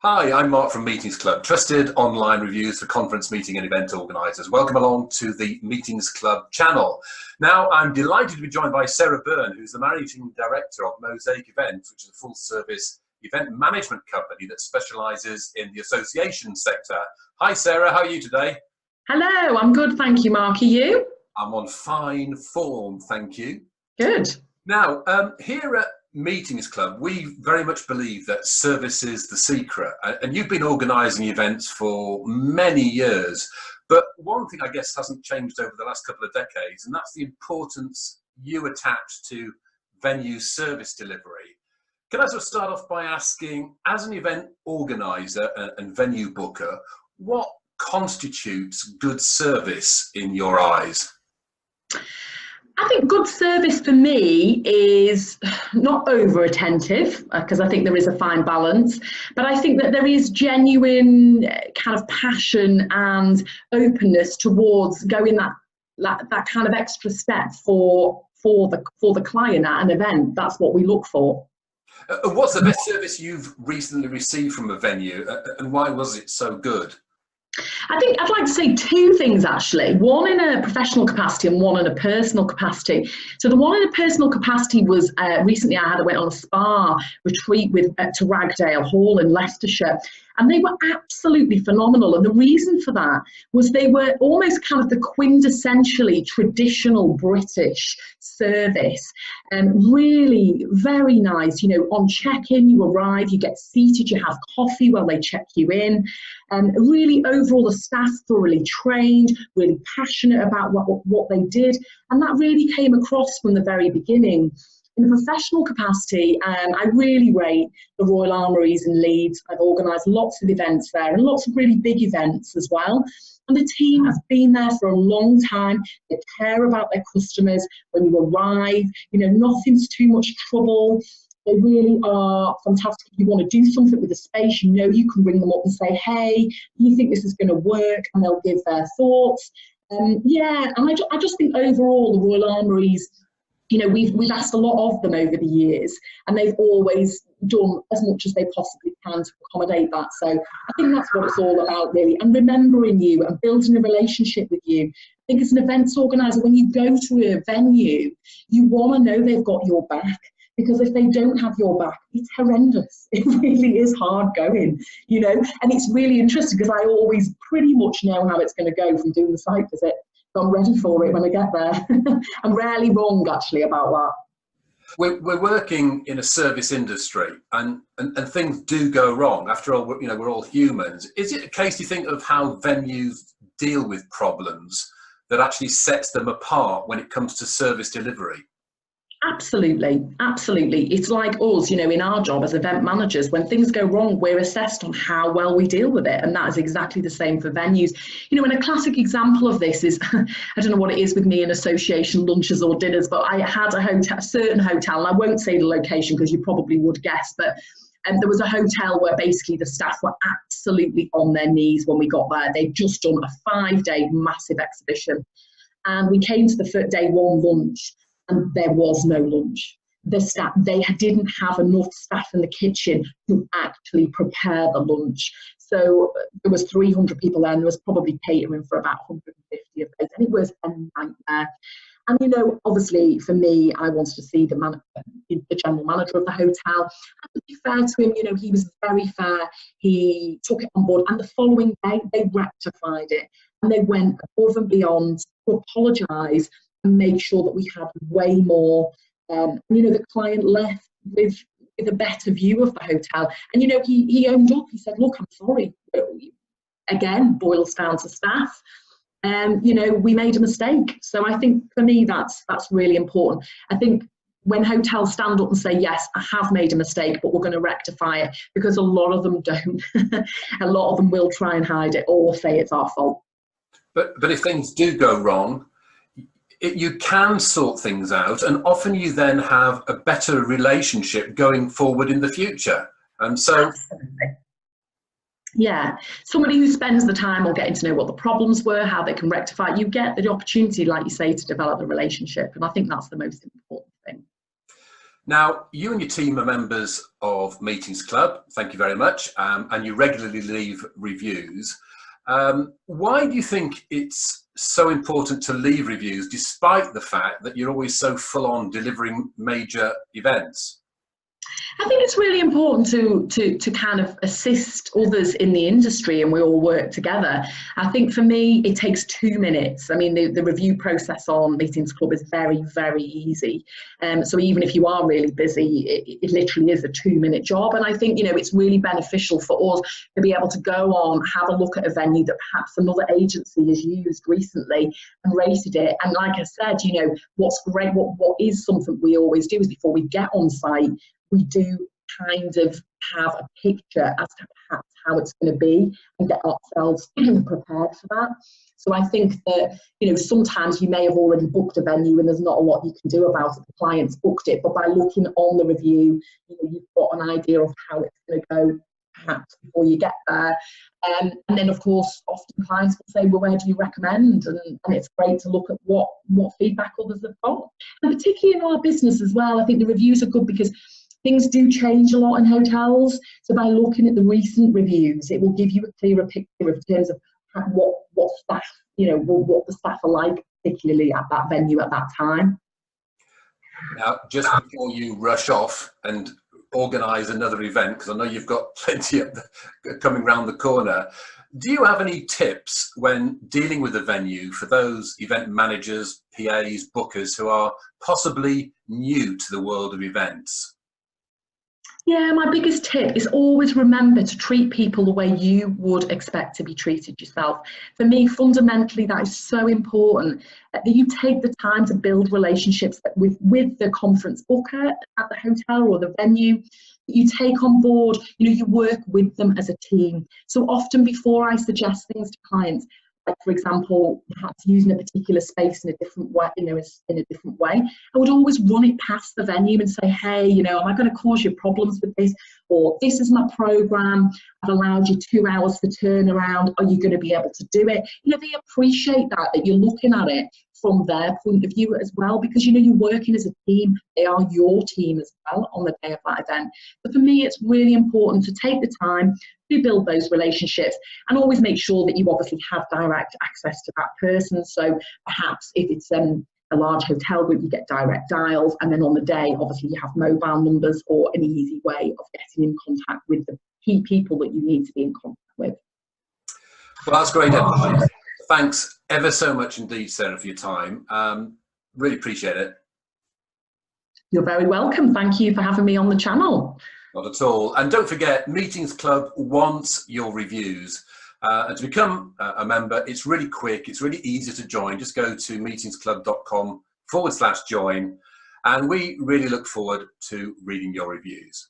Hi, I'm Mark from Meetings Club, trusted online reviews for conference, meeting and event organisers. Welcome along to the Meetings Club channel. Now, I'm delighted to be joined by Sarah Byrne, who's the Managing Director of Mosaic Events, which is a full-service event management company that specialises in the association sector. Hi, Sarah, how are you today? Hello, I'm good, thank you, Mark. Are you? I'm on fine form, thank you. Good. Now, here at Meetings Club, we very much believe that service is the secret, and you've been organising events for many years, but one thing I guess hasn't changed over the last couple of decades, and that's the importance you attach to venue service delivery. Can I sort of start off by asking, as an event organiser and venue booker, what constitutes good service in your eyes? I think good service for me is not over attentive, because I think there is a fine balance, but I think that there is genuine kind of passion and openness towards going that kind of extra step for the client at an event. That's what we look for. What's the best service you've recently received from a venue, and why was it so good? I think I'd like to say two things, actually. One in a professional capacity and one in a personal capacity. So the one in a personal capacity was recently I went on a spa retreat to Ragdale Hall in Leicestershire, and they were absolutely phenomenal. And the reason for that was they were almost kind of the quintessentially traditional British service, and really very nice. You know, on check-in, you arrive, you get seated, you have coffee while they check you in. Really, overall, the staff thoroughly trained, really passionate about what they did, and that really came across from the very beginning. In a professional capacity, I really rate the Royal Armouries in Leeds. I've organised lots of events there and lots of really big events as well. And the team has been there for a long time. They care about their customers. When you arrive, you know, nothing's too much trouble. They really are fantastic. If you want to do something with the space, you know you can ring them up and say, hey, do you think this is going to work? And they'll give their thoughts. Yeah, and I just think overall the Royal Armouries, you know, we've asked a lot of them over the years, and they've always done as much as they possibly can to accommodate that. So I think that's what it's all about, really, and remembering you and building a relationship with you. I think as an events organiser, when you go to a venue, you want to know they've got your back. Because if they don't have your back, it's horrendous. It really is hard going, you know. And it's really interesting because I always pretty much know how it's going to go from doing the site visit. So I'm ready for it when I get there. I'm rarely wrong, actually, about that. We're working in a service industry, and things do go wrong. After all, you know, we're all humans. Is it a case, you think, of how venues deal with problems that actually sets them apart when it comes to service delivery? Absolutely, absolutely. It's like us, you know, in our job as event managers, when things go wrong, we're assessed on how well we deal with it. And that is exactly the same for venues. You know, and a classic example of this is, I don't know what it is with me in association lunches or dinners, but I had a certain hotel, and I won't say the location because you probably would guess, but there was a hotel where basically the staff were absolutely on their knees when we got there. They'd just done a 5-day massive exhibition. And we came to the day one lunch, and there was no lunch. The staff, they didn't have enough staff in the kitchen to actually prepare the lunch. So there was 300 people there, and there was probably catering for about 150 of those, and it was a nightmare. And, you know, obviously for me, I wanted to see the general manager of the hotel. And to be fair to him, you know, he was very fair. He took it on board, and the following day they rectified it, and they went above and beyond to apologise and make sure that we had way more. You know, the client left with a better view of the hotel. And, you know, he owned up. He said, look, I'm sorry. Again, boils down to staff. You know, we made a mistake. So I think for me, that's really important. I think when hotels stand up and say, yes, I have made a mistake, but we're going to rectify it, because a lot of them don't. A lot of them will try and hide it or say it's our fault. But if things do go wrong, you can sort things out, and often you then have a better relationship going forward in the future. And so, absolutely. Yeah, somebody who spends the time on getting to know what the problems were, how they can rectify it, you get the opportunity, like you say, to develop the relationship. And I think that's the most important thing. Now, you and your team are members of Meetings Club. Thank you very much. And you regularly leave reviews. Why do you think it's so important to leave reviews despite the fact that you're always so full on delivering major events? I think it's really important to kind of assist others in the industry, and we all work together. I think for me, it takes 2 minutes. I mean, the review process on Meetings Club is very, very easy. So even if you are really busy, it literally is a 2-minute job. And I think, you know, it's really beneficial for us to be able to go on, have a look at a venue that perhaps another agency has used recently and rated it. And like I said, you know, what's great, what is something we always do is before we get on site, we do kind of have a picture as to perhaps how it's going to be and get ourselves prepared for that. So I think that, you know, sometimes you may have already booked a venue and there's not a lot you can do about it. The client's booked it, but by looking on the review, you know, you've got an idea of how it's going to go perhaps before you get there. And then, of course, often clients will say, well, where do you recommend? And it's great to look at what feedback others have got. And particularly in our business as well, I think the reviews are good because things do change a lot in hotels. So by looking at the recent reviews, it will give you a clearer picture in terms of what staff, you know, what the staff are like, particularly at that venue at that time. Now, just before you rush off and organise another event, because I know you've got plenty coming round the corner, do you have any tips when dealing with a venue for those event managers, PAs, bookers who are possibly new to the world of events? Yeah, my biggest tip is always remember to treat people the way you would expect to be treated yourself. For me, fundamentally, that is so important, that you take the time to build relationships with the conference booker at the hotel or the venue. You take on board, you know, you work with them as a team. So often before I suggest things to clients, like for example, perhaps using a particular space in a different way, you know, in a different way, I would always run it past the venue and say, hey, you know, am I going to cause you problems with this? Or this is my program, I've allowed you 2 hours for turnaround, are you going to be able to do it? You know, they appreciate that you're looking at it from their point of view as well, because, you know, you're working as a team, they are your team as well on the day of that event. But for me, it's really important to take the time to build those relationships and always make sure that you obviously have direct access to that person. So perhaps if it's a large hotel group, you get direct dials, and then on the day, obviously you have mobile numbers or an easy way of getting in contact with the key people that you need to be in contact with. Well, that's great advice. Thanks ever so much indeed, Sarah, for your time. Really appreciate it. You're very welcome. Thank you for having me on the channel. Not at all. And don't forget, Meetings Club wants your reviews. And to become a member, it's really quick. It's really easy to join. Just go to meetingsclub.com/join. And we really look forward to reading your reviews.